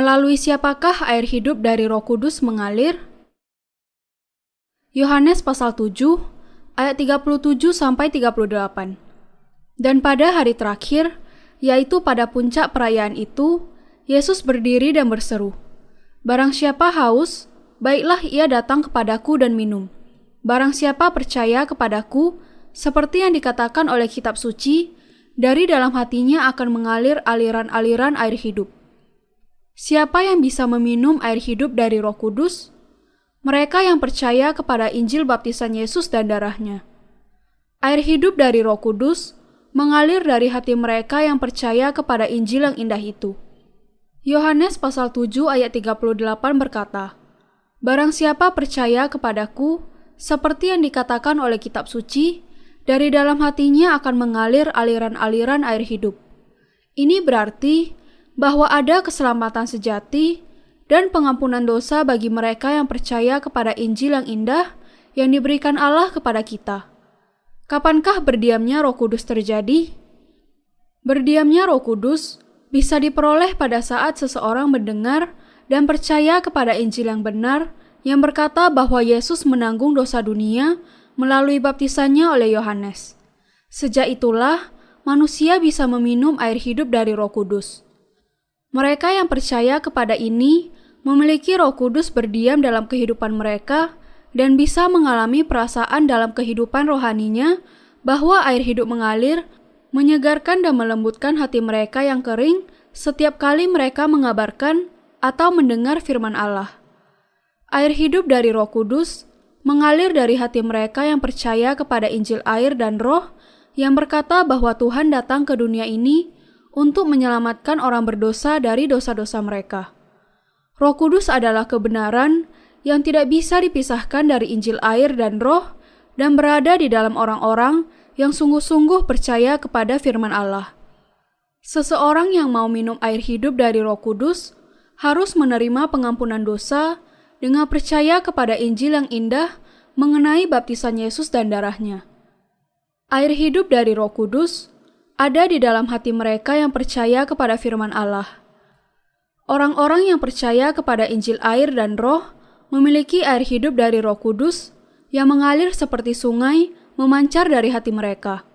Melalui siapakah air hidup dari Roh Kudus mengalir? Yohanes pasal 7 ayat 37 sampai 38. Dan pada hari terakhir, yaitu pada puncak perayaan itu, Yesus berdiri dan berseru, "Barang siapa haus, baiklah ia datang kepadaku dan minum. Barang siapa percaya kepadaku, seperti yang dikatakan oleh kitab suci, dari dalam hatinya akan mengalir aliran-aliran air hidup." Siapa yang bisa meminum air hidup dari Roh Kudus? Mereka yang percaya kepada Injil baptisan Yesus dan darahnya. Air hidup dari Roh Kudus mengalir dari hati mereka yang percaya kepada Injil yang indah itu. Yohanes pasal 7 ayat 38 berkata, "Barang siapa percaya kepadaku, seperti yang dikatakan oleh kitab suci, dari dalam hatinya akan mengalir aliran-aliran air hidup." Ini berarti bahwa ada keselamatan sejati dan pengampunan dosa bagi mereka yang percaya kepada Injil yang indah yang diberikan Allah kepada kita. Kapankah berdiamnya Roh Kudus terjadi? Berdiamnya Roh Kudus bisa diperoleh pada saat seseorang mendengar dan percaya kepada Injil yang benar yang berkata bahwa Yesus menanggung dosa dunia melalui baptisannya oleh Yohanes. Sejak itulah manusia bisa meminum air hidup dari Roh Kudus. Mereka yang percaya kepada ini memiliki Roh Kudus berdiam dalam kehidupan mereka dan bisa mengalami perasaan dalam kehidupan rohaninya bahwa air hidup mengalir, menyegarkan dan melembutkan hati mereka yang kering setiap kali mereka mengabarkan atau mendengar firman Allah. Air hidup dari Roh Kudus mengalir dari hati mereka yang percaya kepada Injil air dan Roh yang berkata bahwa Tuhan datang ke dunia ini untuk menyelamatkan orang berdosa dari dosa-dosa mereka. Roh Kudus adalah kebenaran yang tidak bisa dipisahkan dari Injil air dan Roh dan berada di dalam orang-orang yang sungguh-sungguh percaya kepada firman Allah. Seseorang yang mau minum air hidup dari Roh Kudus harus menerima pengampunan dosa dengan percaya kepada Injil yang indah mengenai baptisan Yesus dan darahnya. Air hidup dari Roh Kudus ada di dalam hati mereka yang percaya kepada firman Allah. Orang-orang yang percaya kepada Injil air dan Roh memiliki air hidup dari Roh Kudus yang mengalir seperti sungai memancar dari hati mereka.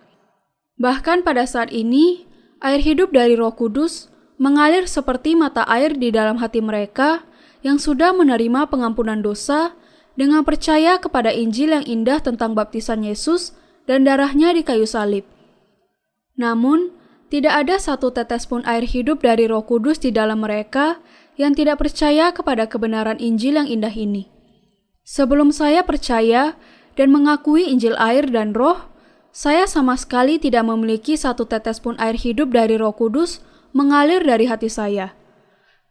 Bahkan pada saat ini, air hidup dari Roh Kudus mengalir seperti mata air di dalam hati mereka yang sudah menerima pengampunan dosa dengan percaya kepada Injil yang indah tentang baptisan Yesus dan darahnya di kayu salib. Namun, tidak ada satu tetes pun air hidup dari Roh Kudus di dalam mereka yang tidak percaya kepada kebenaran Injil yang indah ini. Sebelum saya percaya dan mengakui Injil air dan Roh, saya sama sekali tidak memiliki satu tetes pun air hidup dari Roh Kudus mengalir dari hati saya.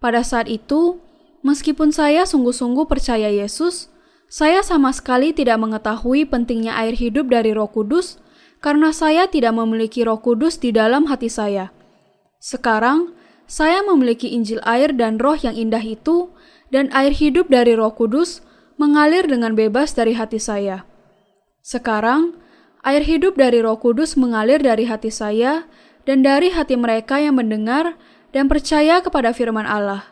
Pada saat itu, meskipun saya sungguh-sungguh percaya Yesus, saya sama sekali tidak mengetahui pentingnya air hidup dari Roh Kudus karena saya tidak memiliki Roh Kudus di dalam hati saya. Sekarang, saya memiliki Injil air dan Roh yang indah itu, dan air hidup dari Roh Kudus mengalir dengan bebas dari hati saya. Sekarang, air hidup dari Roh Kudus mengalir dari hati saya dan dari hati mereka yang mendengar dan percaya kepada firman Allah.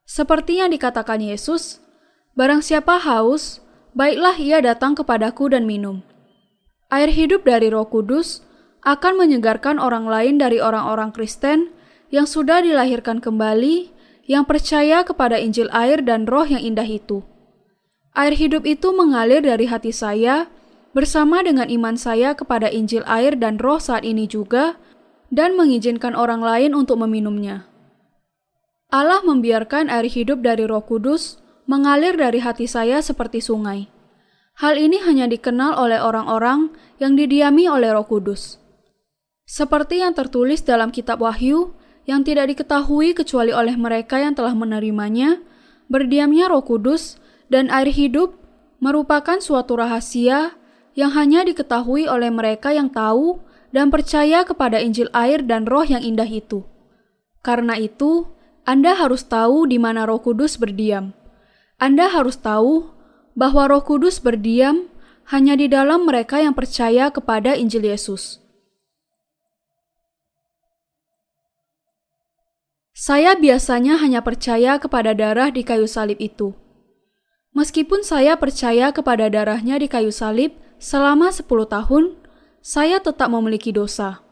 Seperti yang dikatakan Yesus, "Barang siapa haus, baiklah ia datang kepadaku dan minum." Air hidup dari Roh Kudus akan menyegarkan orang lain dari orang-orang Kristen yang sudah dilahirkan kembali, yang percaya kepada Injil air dan Roh yang indah itu. Air hidup itu mengalir dari hati saya bersama dengan iman saya kepada Injil air dan Roh saat ini juga, dan mengizinkan orang lain untuk meminumnya. Allah membiarkan air hidup dari Roh Kudus mengalir dari hati saya seperti sungai. Hal ini hanya dikenal oleh orang-orang yang didiami oleh Roh Kudus. Seperti yang tertulis dalam kitab Wahyu, yang tidak diketahui kecuali oleh mereka yang telah menerimanya, berdiamnya Roh Kudus dan air hidup merupakan suatu rahasia yang hanya diketahui oleh mereka yang tahu dan percaya kepada Injil air dan Roh yang indah itu. Karena itu, Anda harus tahu di mana Roh Kudus berdiam. Anda harus tahu bahwa Roh Kudus berdiam hanya di dalam mereka yang percaya kepada Injil Yesus. Saya biasanya hanya percaya kepada darah di kayu salib itu. Meskipun saya percaya kepada darahnya di kayu salib selama 10 tahun, saya tetap memiliki dosa.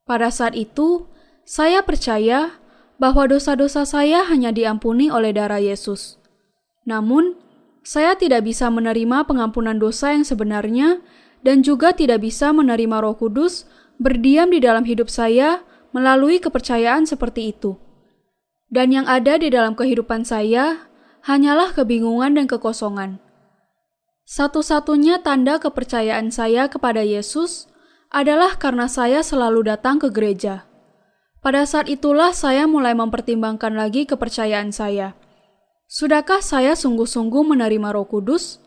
Pada saat itu, saya percaya bahwa dosa-dosa saya hanya diampuni oleh darah Yesus. Namun, saya tidak bisa menerima pengampunan dosa yang sebenarnya dan juga tidak bisa menerima Roh Kudus berdiam di dalam hidup saya melalui kepercayaan seperti itu. Dan yang ada di dalam kehidupan saya hanyalah kebingungan dan kekosongan. Satu-satunya tanda kepercayaan saya kepada Yesus adalah karena saya selalu datang ke gereja. Pada saat itulah saya mulai mempertimbangkan lagi kepercayaan saya. Sudahkah saya sungguh-sungguh menerima Roh Kudus?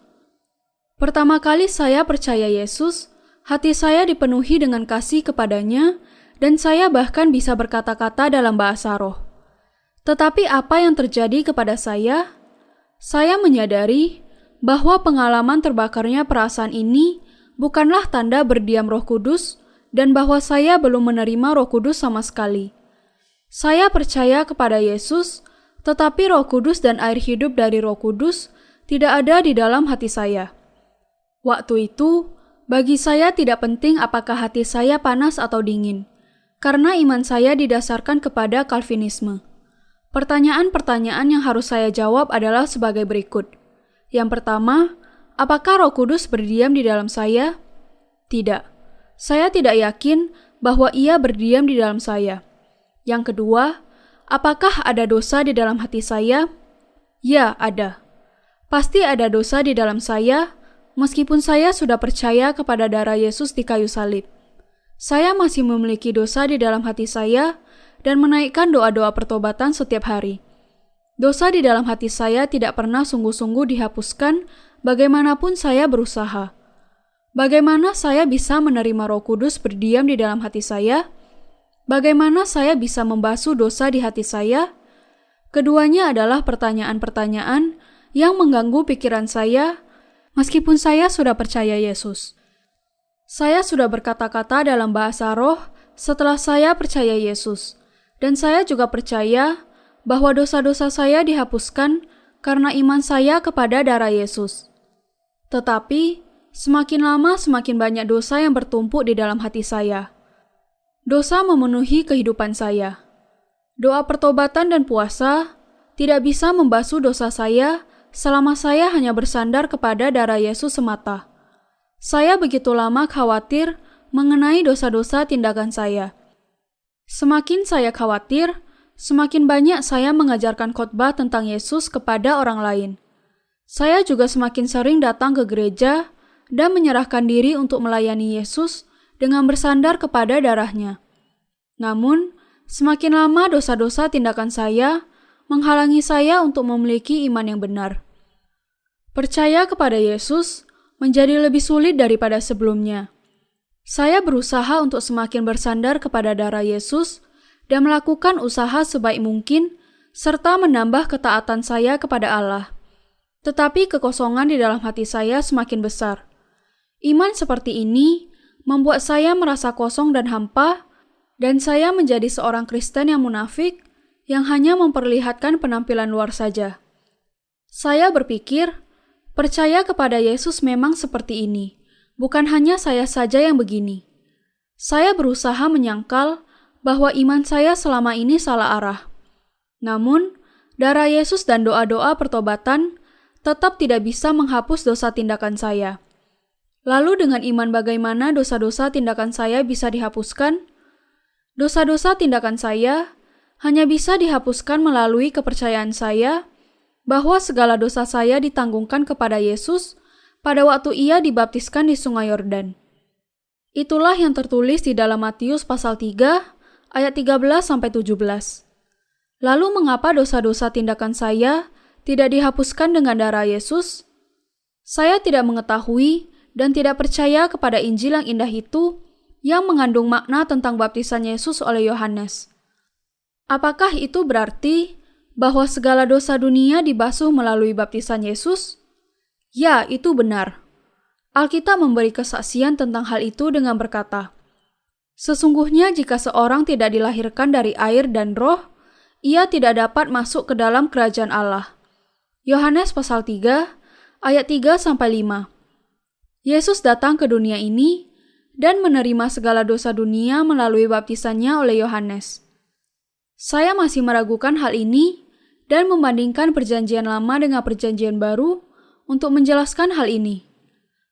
Pertama kali saya percaya Yesus, hati saya dipenuhi dengan kasih kepadanya, dan saya bahkan bisa berkata-kata dalam bahasa roh. Tetapi apa yang terjadi kepada saya? Saya menyadari bahwa pengalaman terbakarnya perasaan ini bukanlah tanda berdiam Roh Kudus dan bahwa saya belum menerima Roh Kudus sama sekali. Saya percaya kepada Yesus, tetapi Roh Kudus dan air hidup dari Roh Kudus tidak ada di dalam hati saya. Waktu itu, bagi saya tidak penting apakah hati saya panas atau dingin, karena iman saya didasarkan kepada Calvinisme. Pertanyaan-pertanyaan yang harus saya jawab adalah sebagai berikut. Yang pertama, apakah Roh Kudus berdiam di dalam saya? Tidak. Saya tidak yakin bahwa Ia berdiam di dalam saya. Yang kedua, apakah ada dosa di dalam hati saya? Ya, ada. Pasti ada dosa di dalam saya, meskipun saya sudah percaya kepada darah Yesus di kayu salib. Saya masih memiliki dosa di dalam hati saya dan menaikkan doa-doa pertobatan setiap hari. Dosa di dalam hati saya tidak pernah sungguh-sungguh dihapuskan bagaimanapun saya berusaha. Bagaimana saya bisa menerima Roh Kudus berdiam di dalam hati saya? Bagaimana saya bisa membasuh dosa di hati saya? Keduanya adalah pertanyaan-pertanyaan yang mengganggu pikiran saya, meskipun saya sudah percaya Yesus. Saya sudah berkata-kata dalam bahasa roh setelah saya percaya Yesus, dan saya juga percaya bahwa dosa-dosa saya dihapuskan karena iman saya kepada darah Yesus. Tetapi, semakin lama semakin banyak dosa yang bertumpuk di dalam hati saya. Dosa memenuhi kehidupan saya. Doa pertobatan dan puasa tidak bisa membasuh dosa saya selama saya hanya bersandar kepada darah Yesus semata. Saya begitu lama khawatir mengenai dosa-dosa tindakan saya. Semakin saya khawatir, semakin banyak saya mengajarkan khotbah tentang Yesus kepada orang lain. Saya juga semakin sering datang ke gereja dan menyerahkan diri untuk melayani Yesus dengan bersandar kepada darahnya. Namun, semakin lama dosa-dosa tindakan saya menghalangi saya untuk memiliki iman yang benar. Percaya kepada Yesus menjadi lebih sulit daripada sebelumnya. Saya berusaha untuk semakin bersandar kepada darah Yesus dan melakukan usaha sebaik mungkin serta menambah ketaatan saya kepada Allah. Tetapi kekosongan di dalam hati saya semakin besar. Iman seperti ini membuat saya merasa kosong dan hampa, dan saya menjadi seorang Kristen yang munafik yang hanya memperlihatkan penampilan luar saja. Saya berpikir, percaya kepada Yesus memang seperti ini, bukan hanya saya saja yang begini. Saya berusaha menyangkal bahwa iman saya selama ini salah arah. Namun, darah Yesus dan doa-doa pertobatan tetap tidak bisa menghapus dosa tindakan saya. Lalu dengan iman bagaimana dosa-dosa tindakan saya bisa dihapuskan? Dosa-dosa tindakan saya hanya bisa dihapuskan melalui kepercayaan saya bahwa segala dosa saya ditanggungkan kepada Yesus pada waktu Ia dibaptiskan di Sungai Yordan. Itulah yang tertulis di dalam Matius pasal 3 ayat 13-17. Lalu mengapa dosa-dosa tindakan saya tidak dihapuskan dengan darah Yesus? Saya tidak mengetahui dan tidak percaya kepada Injil yang indah itu yang mengandung makna tentang baptisan Yesus oleh Yohanes. Apakah itu berarti bahwa segala dosa dunia dibasuh melalui baptisan Yesus? Ya, itu benar. Alkitab memberi kesaksian tentang hal itu dengan berkata, "Sesungguhnya jika seorang tidak dilahirkan dari air dan roh, ia tidak dapat masuk ke dalam kerajaan Allah. Yohanes pasal 3, ayat 3-5. Yesus datang ke dunia ini dan menerima segala dosa dunia melalui baptisannya oleh Yohanes. Saya masih meragukan hal ini dan membandingkan perjanjian lama dengan perjanjian baru untuk menjelaskan hal ini.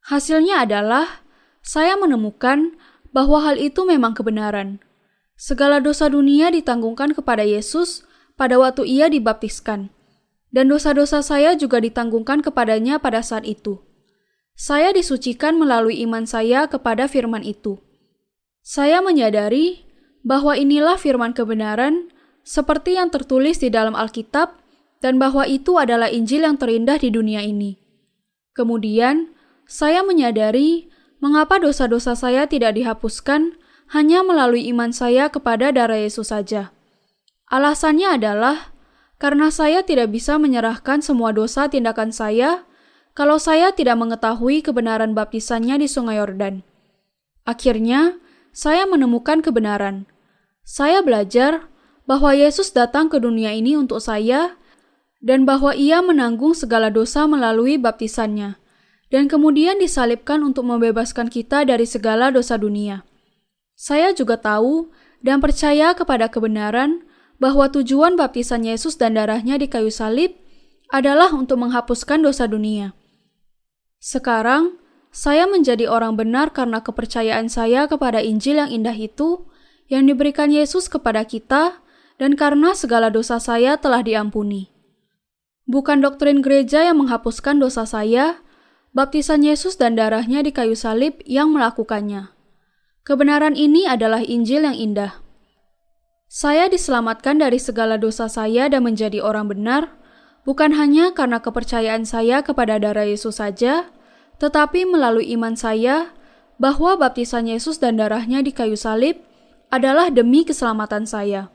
Hasilnya adalah saya menemukan bahwa hal itu memang kebenaran. Segala dosa dunia ditanggungkan kepada Yesus pada waktu ia dibaptiskan, dan dosa-dosa saya juga ditanggungkan kepadanya pada saat itu. Saya disucikan melalui iman saya kepada firman itu. Saya menyadari bahwa inilah firman kebenaran seperti yang tertulis di dalam Alkitab dan bahwa itu adalah Injil yang terindah di dunia ini. Kemudian, saya menyadari mengapa dosa-dosa saya tidak dihapuskan hanya melalui iman saya kepada darah Yesus saja. Alasannya adalah karena saya tidak bisa menyerahkan semua dosa tindakan saya kalau saya tidak mengetahui kebenaran baptisannya di Sungai Yordan. Akhirnya, saya menemukan kebenaran. Saya belajar bahwa Yesus datang ke dunia ini untuk saya dan bahwa ia menanggung segala dosa melalui baptisannya, dan kemudian disalibkan untuk membebaskan kita dari segala dosa dunia. Saya juga tahu dan percaya kepada kebenaran bahwa tujuan baptisan Yesus dan darahnya di kayu salib adalah untuk menghapuskan dosa dunia. Sekarang, saya menjadi orang benar karena kepercayaan saya kepada Injil yang indah itu yang diberikan Yesus kepada kita dan karena segala dosa saya telah diampuni. Bukan doktrin gereja yang menghapuskan dosa saya, baptisan Yesus dan darahnya di kayu salib yang melakukannya. Kebenaran ini adalah Injil yang indah. Saya diselamatkan dari segala dosa saya dan menjadi orang benar, bukan hanya karena kepercayaan saya kepada darah Yesus saja, tetapi melalui iman saya bahwa baptisan Yesus dan darahnya di kayu salib adalah demi keselamatan saya.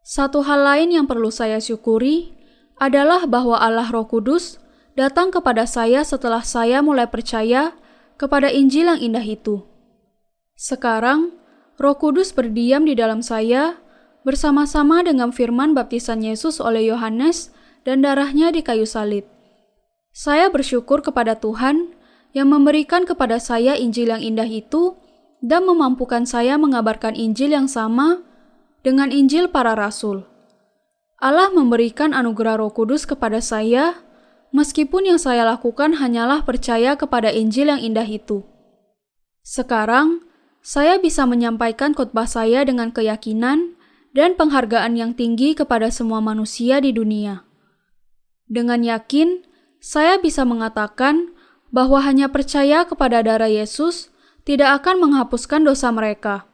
Satu hal lain yang perlu saya syukuri adalah bahwa Allah Roh Kudus datang kepada saya setelah saya mulai percaya kepada Injil yang indah itu. Sekarang, Roh Kudus berdiam di dalam saya bersama-sama dengan firman baptisan Yesus oleh Yohanes dan darahnya di kayu salib. Saya bersyukur kepada Tuhan yang memberikan kepada saya Injil yang indah itu dan memampukan saya mengabarkan Injil yang sama dengan Injil para rasul. Allah memberikan anugerah Roh Kudus kepada saya, meskipun yang saya lakukan hanyalah percaya kepada Injil yang indah itu. Sekarang, saya bisa menyampaikan khotbah saya dengan keyakinan dan penghargaan yang tinggi kepada semua manusia di dunia. Dengan yakin, saya bisa mengatakan bahwa hanya percaya kepada darah Yesus tidak akan menghapuskan dosa mereka.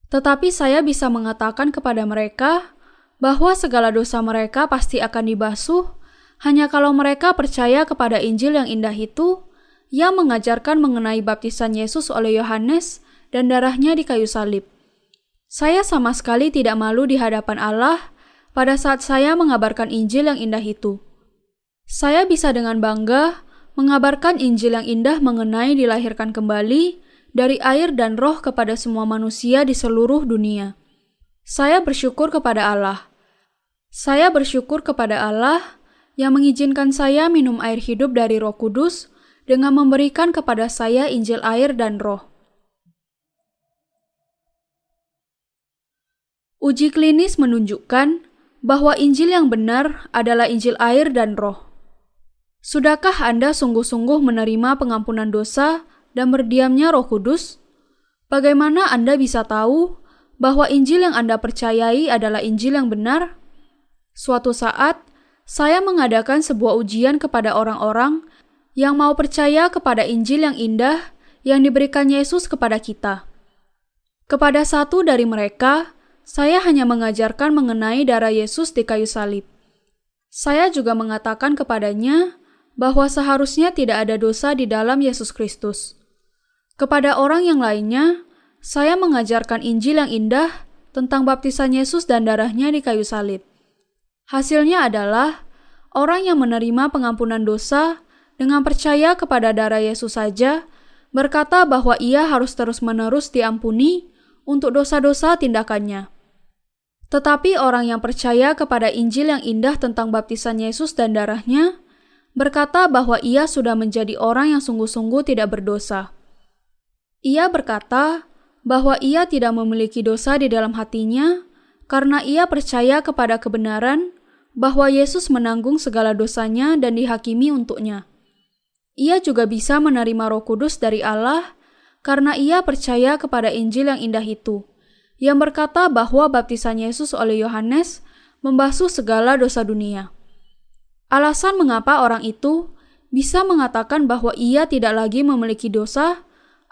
Tetapi saya bisa mengatakan kepada mereka bahwa segala dosa mereka pasti akan dibasuh hanya kalau mereka percaya kepada Injil yang indah itu yang mengajarkan mengenai baptisan Yesus oleh Yohanes dan darahnya di kayu salib. Saya sama sekali tidak malu di hadapan Allah pada saat saya mengabarkan Injil yang indah itu. Saya bisa dengan bangga mengabarkan Injil yang indah mengenai dilahirkan kembali dari air dan roh kepada semua manusia di seluruh dunia. Saya bersyukur kepada Allah. Saya bersyukur kepada Allah yang mengizinkan saya minum air hidup dari Roh Kudus dengan memberikan kepada saya Injil air dan roh. Uji klinis menunjukkan bahwa Injil yang benar adalah Injil air dan roh. Sudahkah Anda sungguh-sungguh menerima pengampunan dosa dan berdiamnya Roh Kudus? Bagaimana Anda bisa tahu bahwa Injil yang Anda percayai adalah Injil yang benar? Suatu saat, saya mengadakan sebuah ujian kepada orang-orang yang mau percaya kepada Injil yang indah yang diberikan Yesus kepada kita. Kepada satu dari mereka, saya hanya mengajarkan mengenai darah Yesus di kayu salib. Saya juga mengatakan kepadanya bahwa seharusnya tidak ada dosa di dalam Yesus Kristus. Kepada orang yang lainnya, saya mengajarkan Injil yang indah tentang baptisan Yesus dan darahnya di kayu salib. Hasilnya adalah orang yang menerima pengampunan dosa dengan percaya kepada darah Yesus saja berkata bahwa ia harus terus-menerus diampuni untuk dosa-dosa tindakannya. Tetapi orang yang percaya kepada Injil yang indah tentang baptisan Yesus dan darahnya, berkata bahwa ia sudah menjadi orang yang sungguh-sungguh tidak berdosa. Ia berkata bahwa ia tidak memiliki dosa di dalam hatinya karena ia percaya kepada kebenaran bahwa Yesus menanggung segala dosanya dan dihakimi untuknya. Ia juga bisa menerima Roh Kudus dari Allah karena ia percaya kepada Injil yang indah itu, yang berkata bahwa baptisan Yesus oleh Yohanes membasuh segala dosa dunia. Alasan mengapa orang itu bisa mengatakan bahwa ia tidak lagi memiliki dosa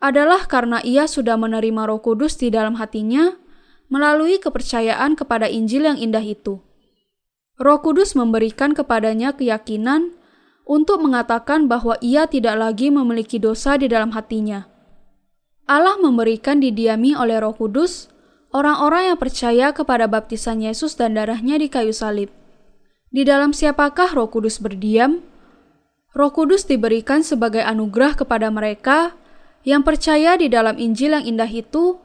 adalah karena ia sudah menerima Roh Kudus di dalam hatinya melalui kepercayaan kepada Injil yang indah itu. Roh Kudus memberikan kepadanya keyakinan untuk mengatakan bahwa ia tidak lagi memiliki dosa di dalam hatinya. Allah memberikan didiami oleh Roh Kudus orang-orang yang percaya kepada baptisan Yesus dan darahnya di kayu salib. Di dalam siapakah Roh Kudus berdiam? Roh Kudus diberikan sebagai anugerah kepada mereka yang percaya di dalam Injil yang indah itu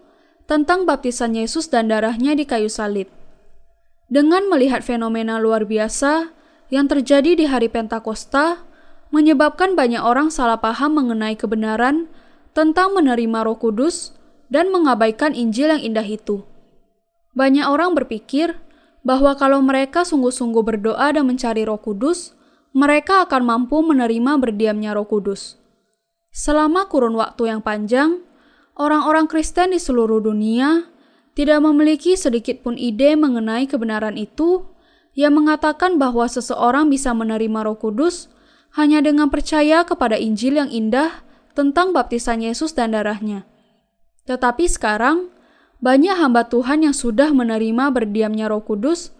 tentang baptisan Yesus dan darahnya di kayu salib. Dengan melihat fenomena luar biasa yang terjadi di hari Pentakosta, menyebabkan banyak orang salah paham mengenai kebenaran tentang menerima Roh Kudus dan mengabaikan Injil yang indah itu. Banyak orang berpikir bahwa kalau mereka sungguh-sungguh berdoa dan mencari Roh Kudus, mereka akan mampu menerima berdiamnya Roh Kudus. Selama kurun waktu yang panjang, orang-orang Kristen di seluruh dunia tidak memiliki sedikit pun ide mengenai kebenaran itu yang mengatakan bahwa seseorang bisa menerima Roh Kudus hanya dengan percaya kepada Injil yang indah tentang baptisan Yesus dan darahnya. Tetapi sekarang, banyak hamba Tuhan yang sudah menerima berdiamnya Roh Kudus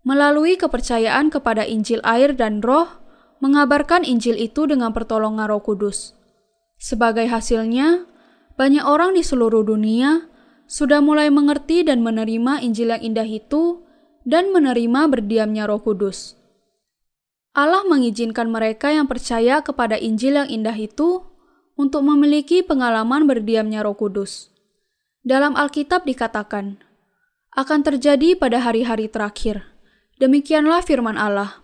melalui kepercayaan kepada Injil air dan Roh, mengabarkan Injil itu dengan pertolongan Roh Kudus. Sebagai hasilnya, banyak orang di seluruh dunia sudah mulai mengerti dan menerima Injil yang indah itu dan menerima berdiamnya Roh Kudus. Allah mengizinkan mereka yang percaya kepada Injil yang indah itu untuk memiliki pengalaman berdiamnya Roh Kudus. Dalam Alkitab dikatakan, akan terjadi pada hari-hari terakhir. Demikianlah firman Allah,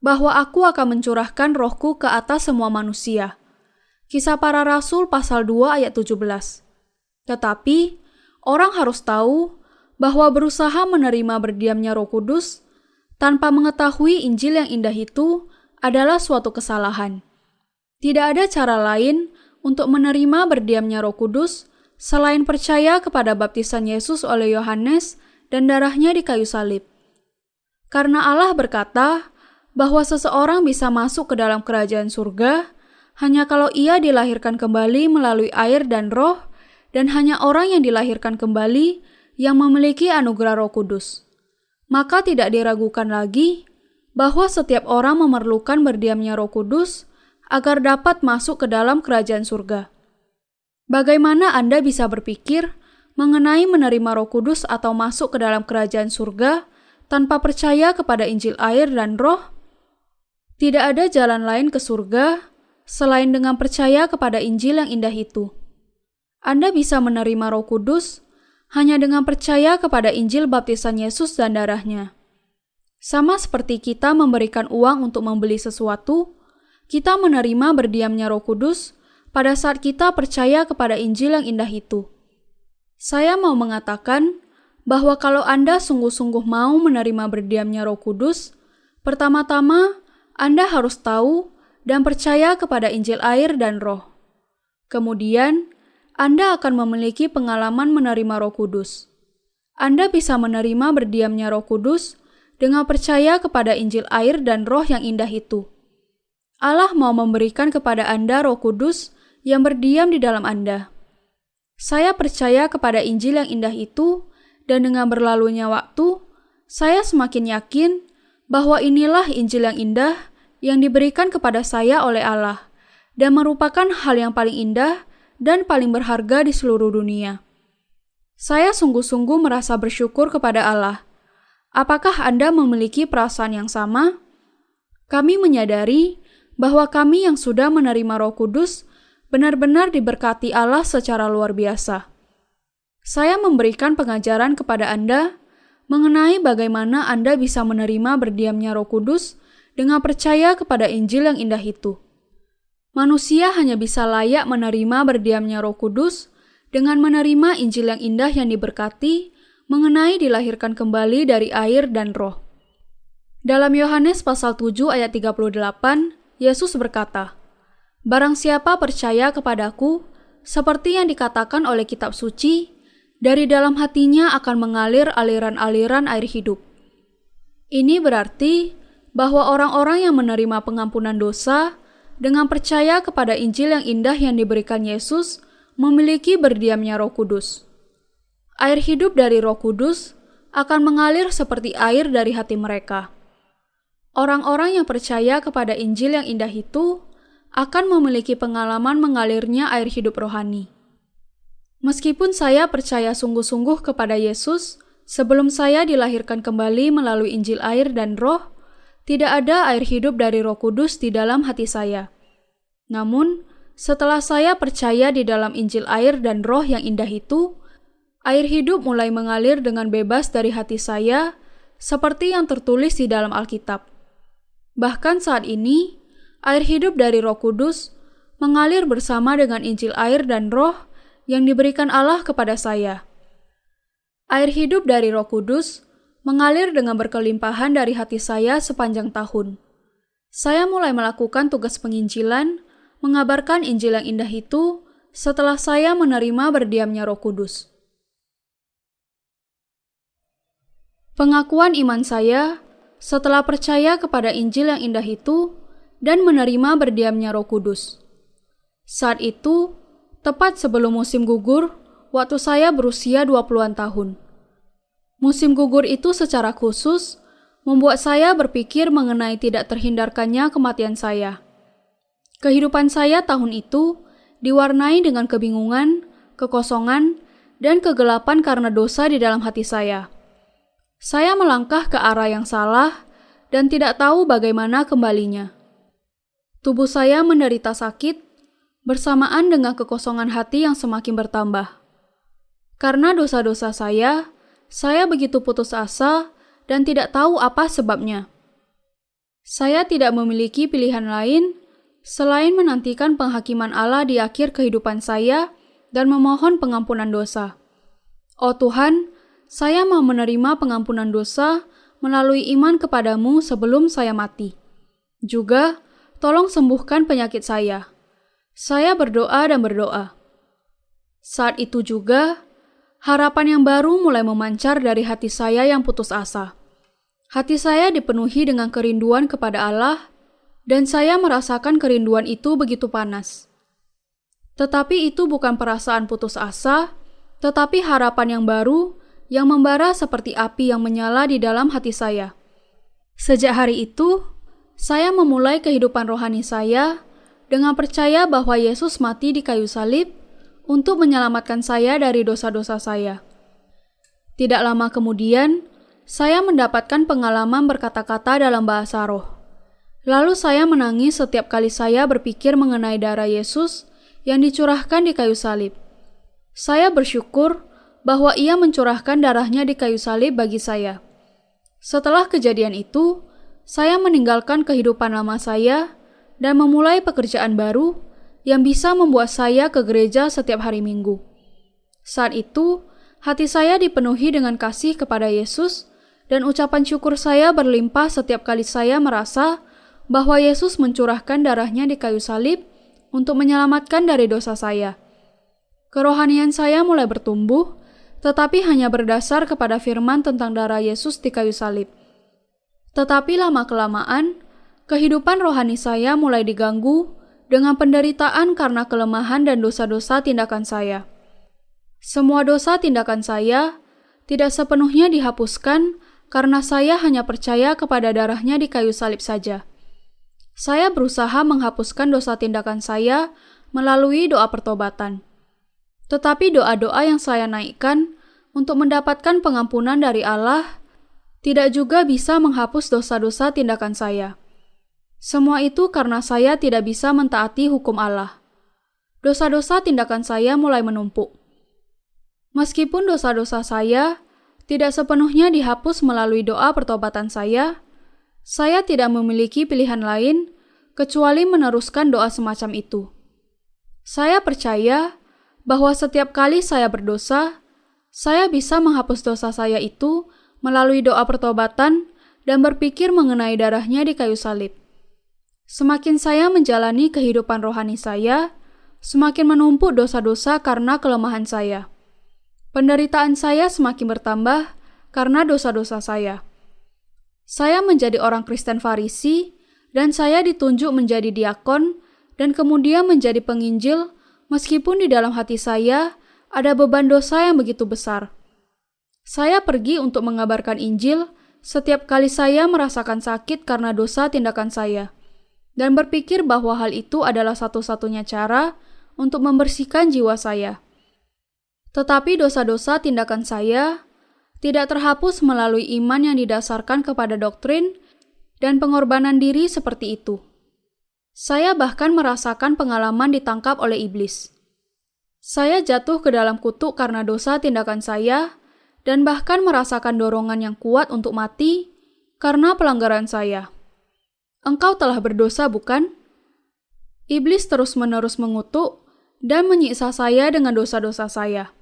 bahwa aku akan mencurahkan rohku ke atas semua manusia. Kisah Para Rasul pasal 2 ayat 17. Tetapi, orang harus tahu bahwa berusaha menerima berdiamnya Roh Kudus tanpa mengetahui Injil yang indah itu adalah suatu kesalahan. Tidak ada cara lain untuk menerima berdiamnya Roh Kudus selain percaya kepada baptisan Yesus oleh Yohanes dan darahnya di kayu salib. Karena Allah berkata bahwa seseorang bisa masuk ke dalam kerajaan surga hanya kalau ia dilahirkan kembali melalui air dan Roh, dan hanya orang yang dilahirkan kembali yang memiliki anugerah Roh Kudus. Maka tidak diragukan lagi bahwa setiap orang memerlukan berdiamnya Roh Kudus agar dapat masuk ke dalam kerajaan surga. Bagaimana Anda bisa berpikir mengenai menerima Roh Kudus atau masuk ke dalam kerajaan surga tanpa percaya kepada Injil air dan Roh? Tidak ada jalan lain ke surga selain dengan percaya kepada Injil yang indah itu. Anda bisa menerima Roh Kudus hanya dengan percaya kepada Injil baptisan Yesus dan darahnya. Sama seperti kita memberikan uang untuk membeli sesuatu, kita menerima berdiamnya Roh Kudus pada saat kita percaya kepada Injil yang indah itu. Saya mau mengatakan bahwa kalau Anda sungguh-sungguh mau menerima berdiamnya Roh Kudus, pertama-tama Anda harus tahu dan percaya kepada Injil air dan Roh. Kemudian, Anda akan memiliki pengalaman menerima Roh Kudus. Anda bisa menerima berdiamnya Roh Kudus dengan percaya kepada Injil air dan Roh yang indah itu. Allah mau memberikan kepada Anda Roh Kudus yang berdiam di dalam Anda. Saya percaya kepada Injil yang indah itu, dan dengan berlalunya waktu, saya semakin yakin bahwa inilah Injil yang indah yang diberikan kepada saya oleh Allah, dan merupakan hal yang paling indah dan paling berharga di seluruh dunia. Saya sungguh-sungguh merasa bersyukur kepada Allah. Apakah Anda memiliki perasaan yang sama? Kami menyadari bahwa kami yang sudah menerima Roh Kudus benar-benar diberkati Allah secara luar biasa. Saya memberikan pengajaran kepada Anda mengenai bagaimana Anda bisa menerima berdiamnya Roh Kudus dengan percaya kepada Injil yang indah itu. Manusia hanya bisa layak menerima berdiamnya Roh Kudus dengan menerima Injil yang indah yang diberkati mengenai dilahirkan kembali dari air dan roh. Dalam Yohanes pasal 7 ayat 38, Yesus berkata, "Barang siapa percaya kepadaku, seperti yang dikatakan oleh kitab suci, dari dalam hatinya akan mengalir aliran-aliran air hidup." Ini berarti bahwa orang-orang yang menerima pengampunan dosa dengan percaya kepada Injil yang indah yang diberikan Yesus memiliki berdiamnya Roh Kudus. Air hidup dari Roh Kudus akan mengalir seperti air dari hati mereka. Orang-orang yang percaya kepada Injil yang indah itu akan memiliki pengalaman mengalirnya air hidup rohani. Meskipun saya percaya sungguh-sungguh kepada Yesus, sebelum saya dilahirkan kembali melalui Injil air dan roh, tidak ada air hidup dari Roh Kudus di dalam hati saya. Namun, setelah saya percaya di dalam Injil air dan roh yang indah itu, air hidup mulai mengalir dengan bebas dari hati saya, seperti yang tertulis di dalam Alkitab. Bahkan saat ini, air hidup dari Roh Kudus mengalir bersama dengan Injil air dan roh yang diberikan Allah kepada saya. Air hidup dari Roh Kudus mengalir dengan berkelimpahan dari hati saya sepanjang tahun. Saya mulai melakukan tugas penginjilan, mengabarkan Injil yang indah itu setelah saya menerima berdiamnya Roh Kudus. Pengakuan iman saya setelah percaya kepada Injil yang indah itu dan menerima berdiamnya Roh Kudus. Saat itu, tepat sebelum musim gugur, waktu saya berusia 20-an tahun. Musim gugur itu secara khusus membuat saya berpikir mengenai tidak terhindarkannya kematian saya. Kehidupan saya tahun itu diwarnai dengan kebingungan, kekosongan, dan kegelapan karena dosa di dalam hati saya. Saya melangkah ke arah yang salah dan tidak tahu bagaimana kembalinya. Tubuh saya menderita sakit bersamaan dengan kekosongan hati yang semakin bertambah. Karena dosa-dosa saya begitu putus asa dan tidak tahu apa sebabnya. Saya tidak memiliki pilihan lain selain menantikan penghakiman Allah di akhir kehidupan saya dan memohon pengampunan dosa. Oh Tuhan, saya mau menerima pengampunan dosa melalui iman kepadamu sebelum saya mati. Juga, tolong sembuhkan penyakit saya. Saya berdoa dan berdoa. Saat itu juga, harapan yang baru mulai memancar dari hati saya yang putus asa. Hati saya dipenuhi dengan kerinduan kepada Allah, dan saya merasakan kerinduan itu begitu panas. Tetapi itu bukan perasaan putus asa, tetapi harapan yang baru yang membara seperti api yang menyala di dalam hati saya. Sejak hari itu, saya memulai kehidupan rohani saya dengan percaya bahwa Yesus mati di kayu salib untuk menyelamatkan saya dari dosa-dosa saya. Tidak lama kemudian, saya mendapatkan pengalaman berkata-kata dalam bahasa roh. Lalu saya menangis setiap kali saya berpikir mengenai darah Yesus yang dicurahkan di kayu salib. Saya bersyukur bahwa Ia mencurahkan darahnya di kayu salib bagi saya. Setelah kejadian itu, saya meninggalkan kehidupan lama saya dan memulai pekerjaan baru yang bisa membuat saya ke gereja setiap hari Minggu. Saat itu, hati saya dipenuhi dengan kasih kepada Yesus dan ucapan syukur saya berlimpah setiap kali saya merasa bahwa Yesus mencurahkan darahnya di kayu salib untuk menyelamatkan dari dosa saya. Kerohanian saya mulai bertumbuh, tetapi hanya berdasar kepada firman tentang darah Yesus di kayu salib. Tetapi lama-kelamaan, kehidupan rohani saya mulai diganggu dengan penderitaan karena kelemahan dan dosa-dosa tindakan saya. Semua dosa tindakan saya tidak sepenuhnya dihapuskan karena saya hanya percaya kepada darahnya di kayu salib saja. Saya berusaha menghapuskan dosa tindakan saya melalui doa pertobatan. Tetapi doa-doa yang saya naikkan untuk mendapatkan pengampunan dari Allah tidak juga bisa menghapus dosa-dosa tindakan saya. Semua itu karena saya tidak bisa mentaati hukum Allah. Dosa-dosa tindakan saya mulai menumpuk. Meskipun dosa-dosa saya tidak sepenuhnya dihapus melalui doa pertobatan saya tidak memiliki pilihan lain kecuali meneruskan doa semacam itu. Saya percaya bahwa setiap kali saya berdosa, saya bisa menghapus dosa saya itu melalui doa pertobatan dan berpikir mengenai darahnya di kayu salib. Semakin saya menjalani kehidupan rohani saya, semakin menumpuk dosa-dosa karena kelemahan saya. Penderitaan saya semakin bertambah karena dosa-dosa saya. Saya menjadi orang Kristen Farisi, dan saya ditunjuk menjadi diakon dan kemudian menjadi penginjil meskipun di dalam hati saya ada beban dosa yang begitu besar. Saya pergi untuk mengabarkan Injil setiap kali saya merasakan sakit karena dosa tindakan saya, dan berpikir bahwa hal itu adalah satu-satunya cara untuk membersihkan jiwa saya. Tetapi dosa-dosa tindakan saya tidak terhapus melalui iman yang didasarkan kepada doktrin dan pengorbanan diri seperti itu. Saya bahkan merasakan pengalaman ditangkap oleh iblis. Saya jatuh ke dalam kutuk karena dosa tindakan saya dan bahkan merasakan dorongan yang kuat untuk mati karena pelanggaran saya. Engkau telah berdosa, bukan? Iblis terus-menerus mengutuk dan menyiksa saya dengan dosa-dosa saya.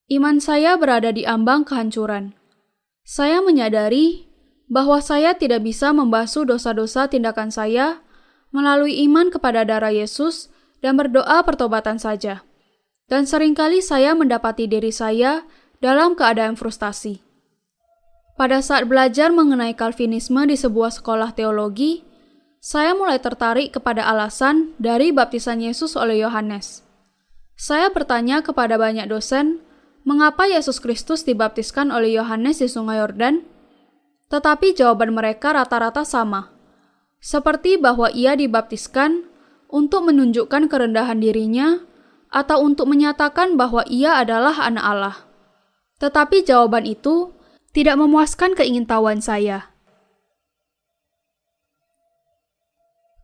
Iman saya berada di ambang kehancuran. Saya menyadari bahwa saya tidak bisa membasuh dosa-dosa tindakan saya melalui iman kepada darah Yesus dan berdoa pertobatan saja. Dan seringkali saya mendapati diri saya dalam keadaan frustasi. Pada saat belajar mengenai Calvinisme di sebuah sekolah teologi, saya mulai tertarik kepada alasan dari baptisan Yesus oleh Yohanes. Saya bertanya kepada banyak dosen, mengapa Yesus Kristus dibaptiskan oleh Yohanes di Sungai Yordan? Tetapi jawaban mereka rata-rata sama, seperti bahwa ia dibaptiskan untuk menunjukkan kerendahan dirinya atau untuk menyatakan bahwa ia adalah anak Allah. Tetapi jawaban itu tidak memuaskan keingintahuan saya.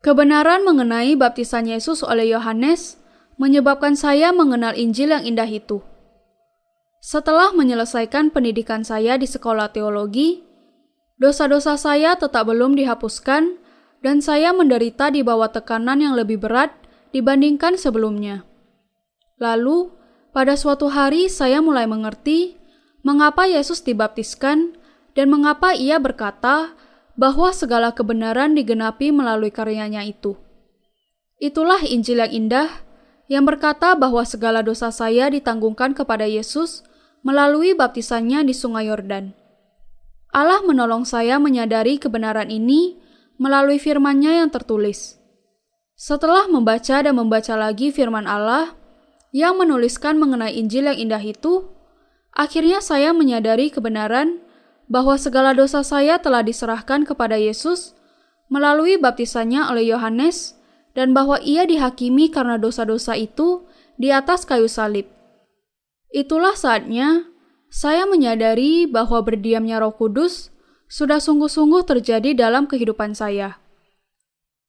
Kebenaran mengenai baptisan Yesus oleh Yohanes menyebabkan saya mengenal Injil yang indah itu. Setelah menyelesaikan pendidikan saya di sekolah teologi, dosa-dosa saya tetap belum dihapuskan dan saya menderita di bawah tekanan yang lebih berat dibandingkan sebelumnya. Lalu, pada suatu hari saya mulai mengerti mengapa Yesus dibaptiskan dan mengapa ia berkata bahwa segala kebenaran digenapi melalui karyanya itu. Itulah Injil yang indah yang berkata bahwa segala dosa saya ditanggungkan kepada Yesus melalui baptisannya di Sungai Yordan. Allah menolong saya menyadari kebenaran ini melalui firman-Nya yang tertulis. Setelah membaca dan membaca lagi firman Allah yang menuliskan mengenai Injil yang indah itu, akhirnya saya menyadari kebenaran bahwa segala dosa saya telah diserahkan kepada Yesus melalui baptisannya oleh Yohanes dan bahwa ia dihakimi karena dosa-dosa itu di atas kayu salib. Itulah saatnya saya menyadari bahwa berdiamnya Roh Kudus sudah sungguh-sungguh terjadi dalam kehidupan saya.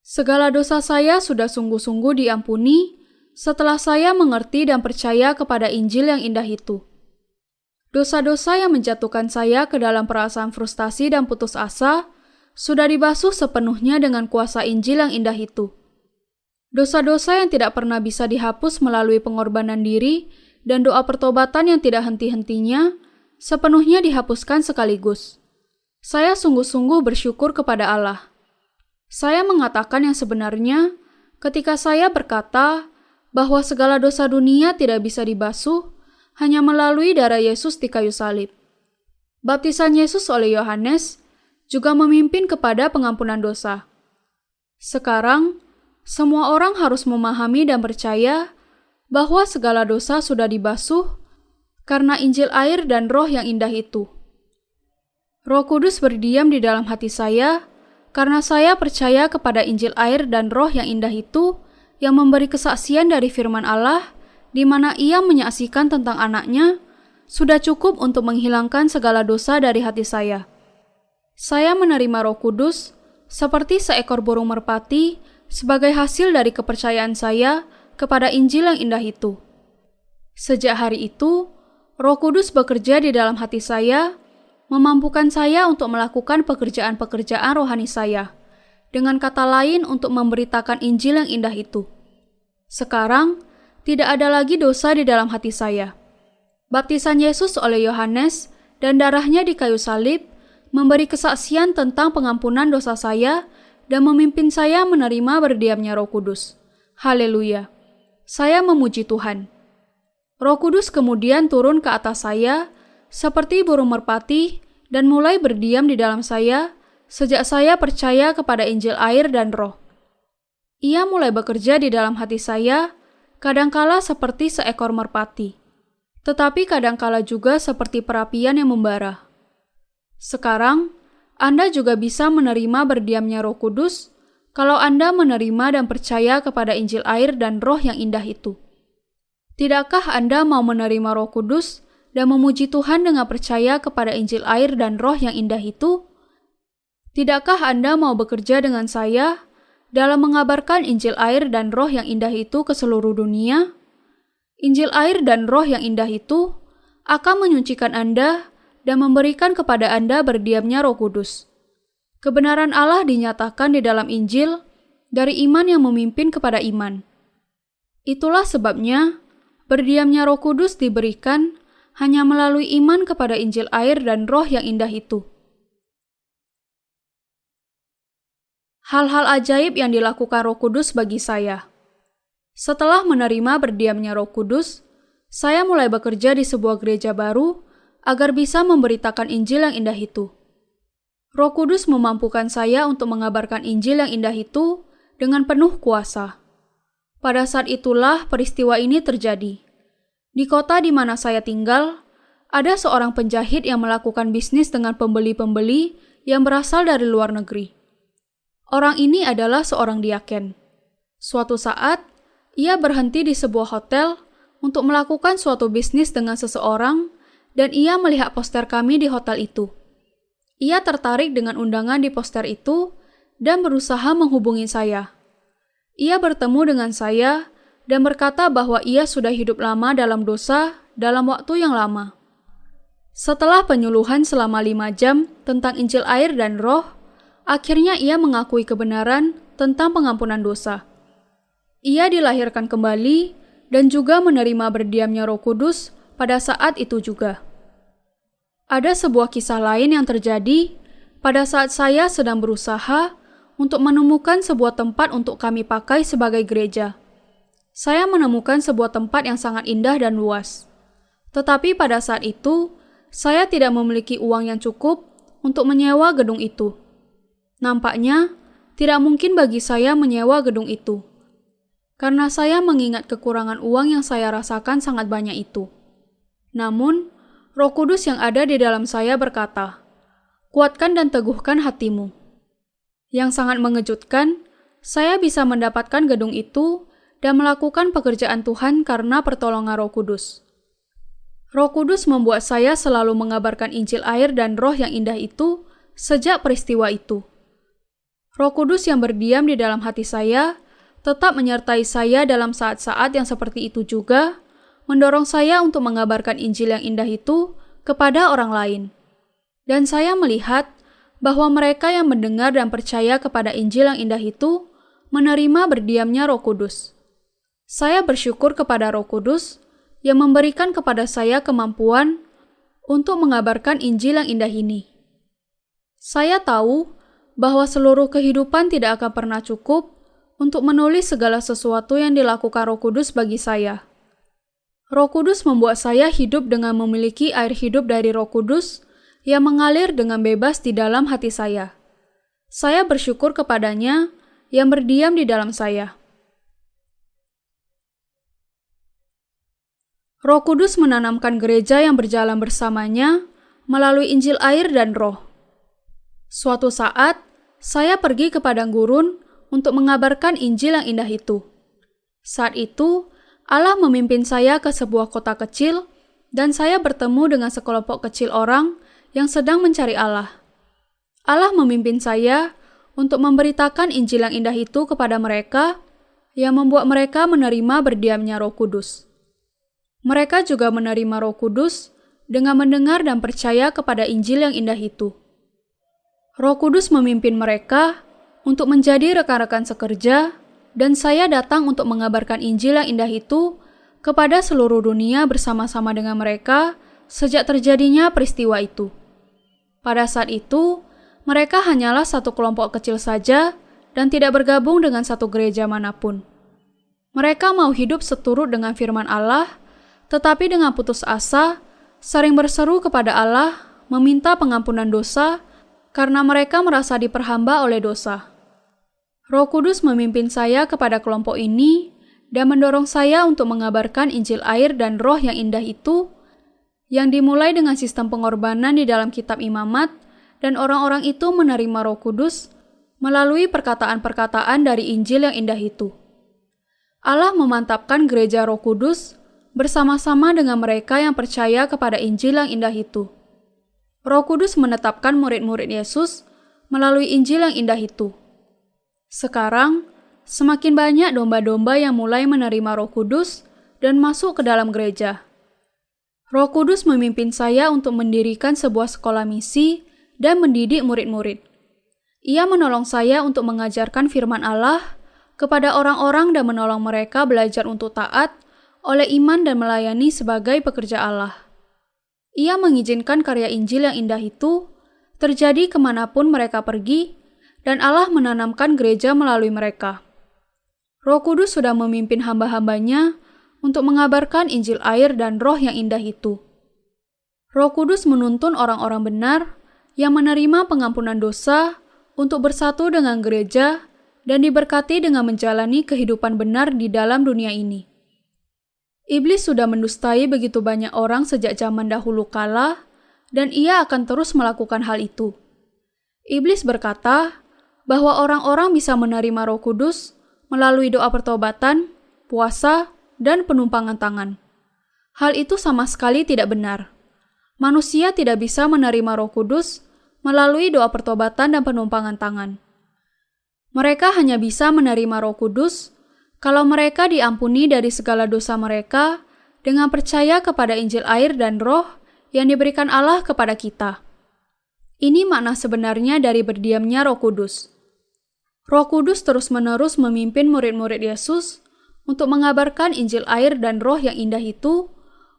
Segala dosa saya sudah sungguh-sungguh diampuni setelah saya mengerti dan percaya kepada Injil yang indah itu. Dosa-dosa yang menjatuhkan saya ke dalam perasaan frustasi dan putus asa sudah dibasuh sepenuhnya dengan kuasa Injil yang indah itu. Dosa-dosa yang tidak pernah bisa dihapus melalui pengorbanan diri dan doa pertobatan yang tidak henti-hentinya sepenuhnya dihapuskan sekaligus. Saya sungguh-sungguh bersyukur kepada Allah. Saya mengatakan yang sebenarnya ketika saya berkata bahwa segala dosa dunia tidak bisa dibasuh hanya melalui darah Yesus di kayu salib. Baptisan Yesus oleh Yohanes juga memimpin kepada pengampunan dosa. Sekarang, semua orang harus memahami dan percaya bahwa segala dosa sudah dibasuh karena Injil air dan Roh yang indah itu. Roh Kudus berdiam di dalam hati saya karena saya percaya kepada Injil air dan Roh yang indah itu yang memberi kesaksian dari firman Allah di mana ia menyaksikan tentang anaknya sudah cukup untuk menghilangkan segala dosa dari hati saya. Saya menerima Roh Kudus seperti seekor burung merpati sebagai hasil dari kepercayaan saya kepada Injil yang indah itu. Sejak hari itu, Roh Kudus bekerja di dalam hati saya, memampukan saya untuk melakukan pekerjaan-pekerjaan rohani saya. Dengan kata lain, untuk memberitakan Injil yang indah itu. Sekarang, tidak ada lagi dosa di dalam hati saya. Baptisan Yesus oleh Yohanes dan darahnya di kayu salib memberi kesaksian tentang pengampunan dosa saya dan memimpin saya menerima berdiamnya Roh Kudus. Haleluya! Saya memuji Tuhan. Roh Kudus kemudian turun ke atas saya seperti burung merpati dan mulai berdiam di dalam saya sejak saya percaya kepada Injil air dan Roh. Ia mulai bekerja di dalam hati saya, kadangkala seperti seekor merpati, tetapi kadangkala juga seperti perapian yang membara. Sekarang, Anda juga bisa menerima berdiamnya Roh Kudus kalau Anda menerima dan percaya kepada Injil air dan Roh yang indah itu. Tidakkah Anda mau menerima Roh Kudus dan memuji Tuhan dengan percaya kepada Injil air dan Roh yang indah itu? Tidakkah Anda mau bekerja dengan saya dalam mengabarkan Injil air dan Roh yang indah itu ke seluruh dunia? Injil air dan Roh yang indah itu akan menyucikan Anda dan memberikan kepada Anda berdiamnya Roh Kudus. Kebenaran Allah dinyatakan di dalam Injil dari iman yang memimpin kepada iman. Itulah sebabnya berdiamnya Roh Kudus diberikan hanya melalui iman kepada Injil air dan Roh yang indah itu. Hal-hal ajaib yang dilakukan Roh Kudus bagi saya. Setelah menerima berdiamnya Roh Kudus, saya mulai bekerja di sebuah gereja baru agar bisa memberitakan Injil yang indah itu. Roh Kudus memampukan saya untuk mengabarkan Injil yang indah itu dengan penuh kuasa. Pada saat itulah peristiwa ini terjadi. Di kota di mana saya tinggal, ada seorang penjahit yang melakukan bisnis dengan pembeli-pembeli yang berasal dari luar negeri. Orang ini adalah seorang diaken. Suatu saat, ia berhenti di sebuah hotel untuk melakukan suatu bisnis dengan seseorang dan ia melihat poster kami di hotel itu. Ia tertarik dengan undangan di poster itu dan berusaha menghubungi saya. Ia bertemu dengan saya dan berkata bahwa ia sudah hidup lama dalam dosa dalam waktu yang lama. Setelah penyuluhan selama 5 jam tentang Injil air dan Roh, akhirnya ia mengakui kebenaran tentang pengampunan dosa. Ia dilahirkan kembali dan juga menerima berdiamnya Roh Kudus pada saat itu juga. Ada sebuah kisah lain yang terjadi pada saat saya sedang berusaha untuk menemukan sebuah tempat untuk kami pakai sebagai gereja. Saya menemukan sebuah tempat yang sangat indah dan luas. Tetapi pada saat itu, saya tidak memiliki uang yang cukup untuk menyewa gedung itu. Nampaknya, tidak mungkin bagi saya menyewa gedung itu. Karena saya mengingat kekurangan uang yang saya rasakan sangat banyak itu. Namun, Roh Kudus yang ada di dalam saya berkata, "Kuatkan dan teguhkan hatimu." Yang sangat mengejutkan, saya bisa mendapatkan gedung itu dan melakukan pekerjaan Tuhan karena pertolongan Roh Kudus. Roh Kudus membuat saya selalu mengabarkan Injil air dan Roh yang indah itu sejak peristiwa itu. Roh Kudus yang berdiam di dalam hati saya tetap menyertai saya dalam saat-saat yang seperti itu juga, mendorong saya untuk mengabarkan Injil yang indah itu kepada orang lain. Dan saya melihat bahwa mereka yang mendengar dan percaya kepada Injil yang indah itu menerima berdiamnya Roh Kudus. Saya bersyukur kepada Roh Kudus yang memberikan kepada saya kemampuan untuk mengabarkan Injil yang indah ini. Saya tahu bahwa seluruh kehidupan tidak akan pernah cukup untuk menulis segala sesuatu yang dilakukan Roh Kudus bagi saya. Roh Kudus membuat saya hidup dengan memiliki air hidup dari Roh Kudus yang mengalir dengan bebas di dalam hati saya. Saya bersyukur kepadanya yang berdiam di dalam saya. Roh Kudus menanamkan gereja yang berjalan bersamanya melalui Injil air dan Roh. Suatu saat, saya pergi ke padang gurun untuk mengabarkan Injil yang indah itu. Saat itu, Allah memimpin saya ke sebuah kota kecil dan saya bertemu dengan sekelompok kecil orang yang sedang mencari Allah. Allah memimpin saya untuk memberitakan Injil yang indah itu kepada mereka yang membuat mereka menerima berdiamnya Roh Kudus. Mereka juga menerima Roh Kudus dengan mendengar dan percaya kepada Injil yang indah itu. Roh Kudus memimpin mereka untuk menjadi rekan-rekan sekerja, dan saya datang untuk mengabarkan Injil yang indah itu kepada seluruh dunia bersama-sama dengan mereka sejak terjadinya peristiwa itu. Pada saat itu, mereka hanyalah satu kelompok kecil saja dan tidak bergabung dengan satu gereja manapun. Mereka mau hidup seturut dengan firman Allah, tetapi dengan putus asa, sering berseru kepada Allah, meminta pengampunan dosa, karena mereka merasa diperhamba oleh dosa. Roh Kudus memimpin saya kepada kelompok ini dan mendorong saya untuk mengabarkan Injil air dan Roh yang indah itu, yang dimulai dengan sistem pengorbanan di dalam kitab Imamat, dan orang-orang itu menerima Roh Kudus melalui perkataan-perkataan dari Injil yang indah itu. Allah memantapkan gereja Roh Kudus bersama-sama dengan mereka yang percaya kepada Injil yang indah itu. Roh Kudus menetapkan murid-murid Yesus melalui Injil yang indah itu. Sekarang, semakin banyak domba-domba yang mulai menerima Roh Kudus dan masuk ke dalam gereja. Roh Kudus memimpin saya untuk mendirikan sebuah sekolah misi dan mendidik murid-murid. Ia menolong saya untuk mengajarkan firman Allah kepada orang-orang dan menolong mereka belajar untuk taat oleh iman dan melayani sebagai pekerja Allah. Ia mengizinkan karya Injil yang indah itu terjadi kemanapun mereka pergi, dan Allah menanamkan gereja melalui mereka. Roh Kudus sudah memimpin hamba-hambanya untuk mengabarkan Injil air dan Roh yang indah itu. Roh Kudus menuntun orang-orang benar yang menerima pengampunan dosa untuk bersatu dengan gereja dan diberkati dengan menjalani kehidupan benar di dalam dunia ini. Iblis sudah mendustai begitu banyak orang sejak zaman dahulu kala, dan ia akan terus melakukan hal itu. Iblis berkata bahwa orang-orang bisa menerima Roh Kudus melalui doa pertobatan, puasa, dan penumpangan tangan. Hal itu sama sekali tidak benar. Manusia tidak bisa menerima Roh Kudus melalui doa pertobatan dan penumpangan tangan. Mereka hanya bisa menerima Roh Kudus kalau mereka diampuni dari segala dosa mereka dengan percaya kepada Injil air dan Roh yang diberikan Allah kepada kita. Ini makna sebenarnya dari berdiamnya Roh Kudus. Roh Kudus terus-menerus memimpin murid-murid Yesus untuk mengabarkan Injil air dan Roh yang indah itu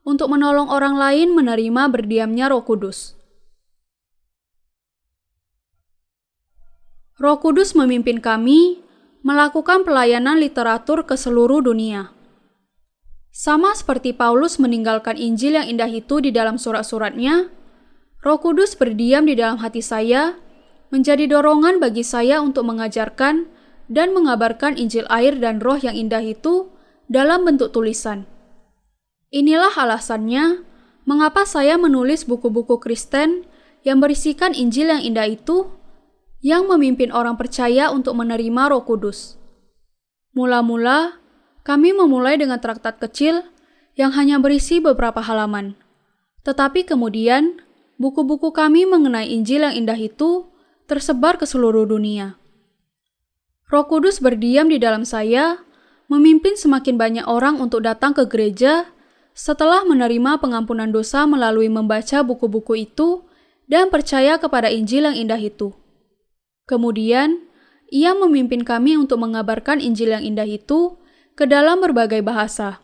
untuk menolong orang lain menerima berdiamnya Roh Kudus. Roh Kudus memimpin kami melakukan pelayanan literatur ke seluruh dunia. Sama seperti Paulus meninggalkan Injil yang indah itu di dalam surat-suratnya, Roh Kudus berdiam di dalam hati saya, menjadi dorongan bagi saya untuk mengajarkan dan mengabarkan Injil air dan Roh yang indah itu dalam bentuk tulisan. Inilah alasannya mengapa saya menulis buku-buku Kristen yang berisikan Injil yang indah itu, yang memimpin orang percaya untuk menerima Roh Kudus. Mula-mula, kami memulai dengan traktat kecil yang hanya berisi beberapa halaman. Tetapi kemudian, buku-buku kami mengenai Injil yang indah itu tersebar ke seluruh dunia. Roh Kudus berdiam di dalam saya, memimpin semakin banyak orang untuk datang ke gereja setelah menerima pengampunan dosa melalui membaca buku-buku itu dan percaya kepada Injil yang indah itu. Kemudian, ia memimpin kami untuk mengabarkan Injil yang indah itu ke dalam berbagai bahasa.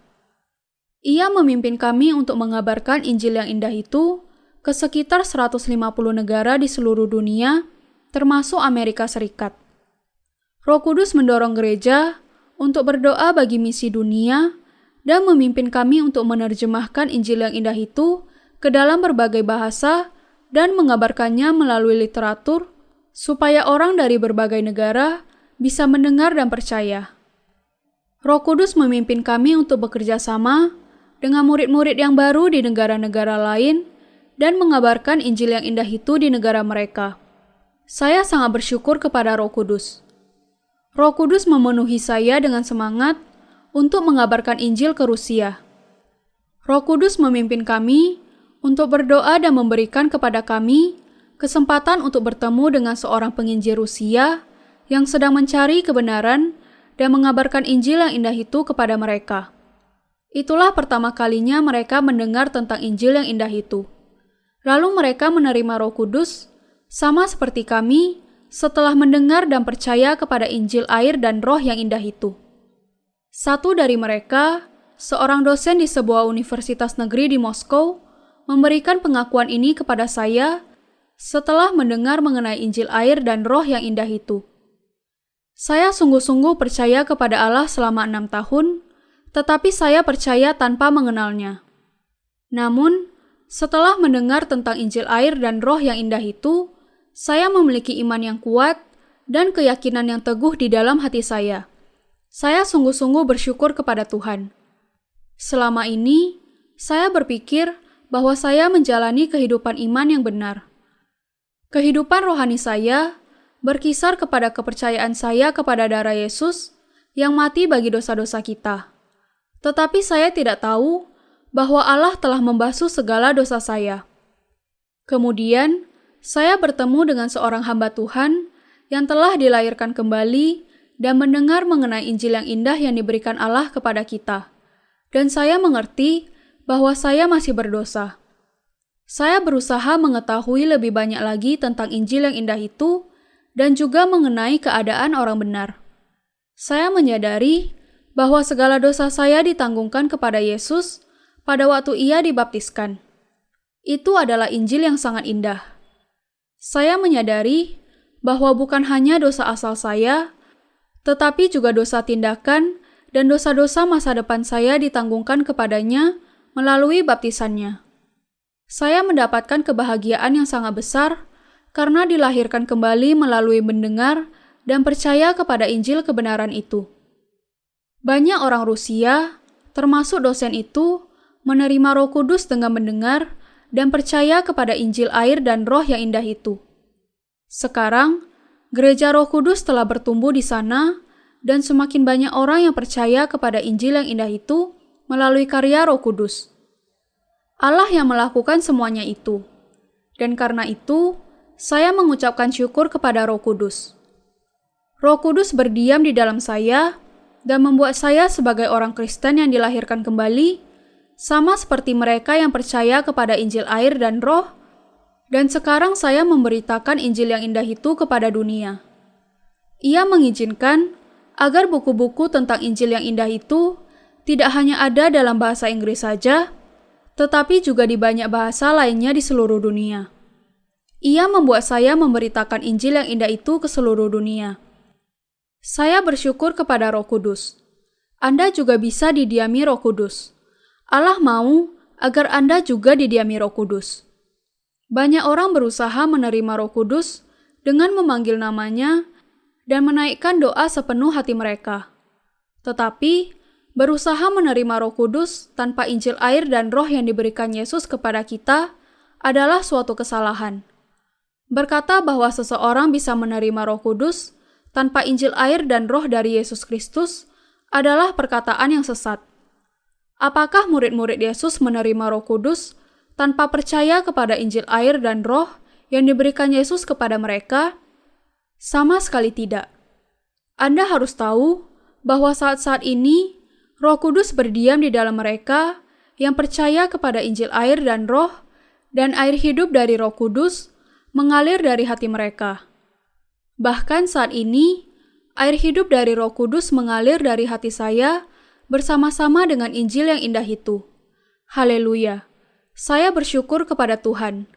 Ia memimpin kami untuk mengabarkan Injil yang indah itu ke sekitar 150 negara di seluruh dunia, termasuk Amerika Serikat. Roh Kudus mendorong gereja untuk berdoa bagi misi dunia dan memimpin kami untuk menerjemahkan Injil yang indah itu ke dalam berbagai bahasa dan mengabarkannya melalui literatur supaya orang dari berbagai negara bisa mendengar dan percaya. Roh Kudus memimpin kami untuk bekerja sama dengan murid-murid yang baru di negara-negara lain dan mengabarkan Injil yang indah itu di negara mereka. Saya sangat bersyukur kepada Roh Kudus. Roh Kudus memenuhi saya dengan semangat untuk mengabarkan Injil ke Rusia. Roh Kudus memimpin kami untuk berdoa dan memberikan kepada kami kesempatan untuk bertemu dengan seorang penginjil Rusia yang sedang mencari kebenaran dan mengabarkan Injil yang indah itu kepada mereka. Itulah pertama kalinya mereka mendengar tentang Injil yang indah itu. Lalu mereka menerima Roh Kudus, sama seperti kami, setelah mendengar dan percaya kepada Injil air dan Roh yang indah itu. Satu dari mereka, seorang dosen di sebuah universitas negeri di Moskow, memberikan pengakuan ini kepada saya setelah mendengar mengenai Injil air dan Roh yang indah itu. Saya sungguh-sungguh percaya kepada Allah selama 6 tahun, tetapi saya percaya tanpa mengenalnya. Namun, setelah mendengar tentang Injil air dan Roh yang indah itu, saya memiliki iman yang kuat dan keyakinan yang teguh di dalam hati saya. Saya sungguh-sungguh bersyukur kepada Tuhan. Selama ini, saya berpikir bahwa saya menjalani kehidupan iman yang benar. Kehidupan rohani saya berkisar kepada kepercayaan saya kepada darah Yesus yang mati bagi dosa-dosa kita. Tetapi saya tidak tahu bahwa Allah telah membasuh segala dosa saya. Kemudian, saya bertemu dengan seorang hamba Tuhan yang telah dilahirkan kembali dan mendengar mengenai Injil yang indah yang diberikan Allah kepada kita. Dan saya mengerti bahwa saya masih berdosa. Saya berusaha mengetahui lebih banyak lagi tentang Injil yang indah itu dan juga mengenai keadaan orang benar. Saya menyadari bahwa segala dosa saya ditanggungkan kepada Yesus pada waktu Ia dibaptiskan. Itu adalah Injil yang sangat indah. Saya menyadari bahwa bukan hanya dosa asal saya, tetapi juga dosa tindakan dan dosa-dosa masa depan saya ditanggungkan kepadanya melalui baptisannya. Saya mendapatkan kebahagiaan yang sangat besar karena dilahirkan kembali melalui mendengar dan percaya kepada Injil kebenaran itu. Banyak orang Rusia, termasuk dosen itu, menerima Roh Kudus dengan mendengar dan percaya kepada Injil air dan Roh yang indah itu. Sekarang, Gereja Roh Kudus telah bertumbuh di sana dan semakin banyak orang yang percaya kepada Injil yang indah itu melalui karya Roh Kudus. Allah yang melakukan semuanya itu. Dan karena itu, saya mengucapkan syukur kepada Roh Kudus. Roh Kudus berdiam di dalam saya dan membuat saya sebagai orang Kristen yang dilahirkan kembali, sama seperti mereka yang percaya kepada Injil air dan Roh, dan sekarang saya memberitakan Injil yang indah itu kepada dunia. Ia mengizinkan agar buku-buku tentang Injil yang indah itu tidak hanya ada dalam bahasa Inggris saja, tetapi juga di banyak bahasa lainnya di seluruh dunia. Ia membuat saya memberitakan Injil yang indah itu ke seluruh dunia. Saya bersyukur kepada Roh Kudus. Anda juga bisa didiami Roh Kudus. Allah mau agar Anda juga didiami Roh Kudus. Banyak orang berusaha menerima Roh Kudus dengan memanggil namanya dan menaikkan doa sepenuh hati mereka. Tetapi, berusaha menerima Roh Kudus tanpa Injil air dan Roh yang diberikan Yesus kepada kita adalah suatu kesalahan. Berkata bahwa seseorang bisa menerima Roh Kudus tanpa Injil air dan Roh dari Yesus Kristus adalah perkataan yang sesat. Apakah murid-murid Yesus menerima Roh Kudus tanpa percaya kepada Injil air dan Roh yang diberikan Yesus kepada mereka? Sama sekali tidak. Anda harus tahu bahwa saat-saat ini Roh Kudus berdiam di dalam mereka yang percaya kepada Injil air dan Roh, dan air hidup dari Roh Kudus mengalir dari hati mereka. Bahkan saat ini, air hidup dari Roh Kudus mengalir dari hati saya bersama-sama dengan Injil yang indah itu. Haleluya! Saya bersyukur kepada Tuhan.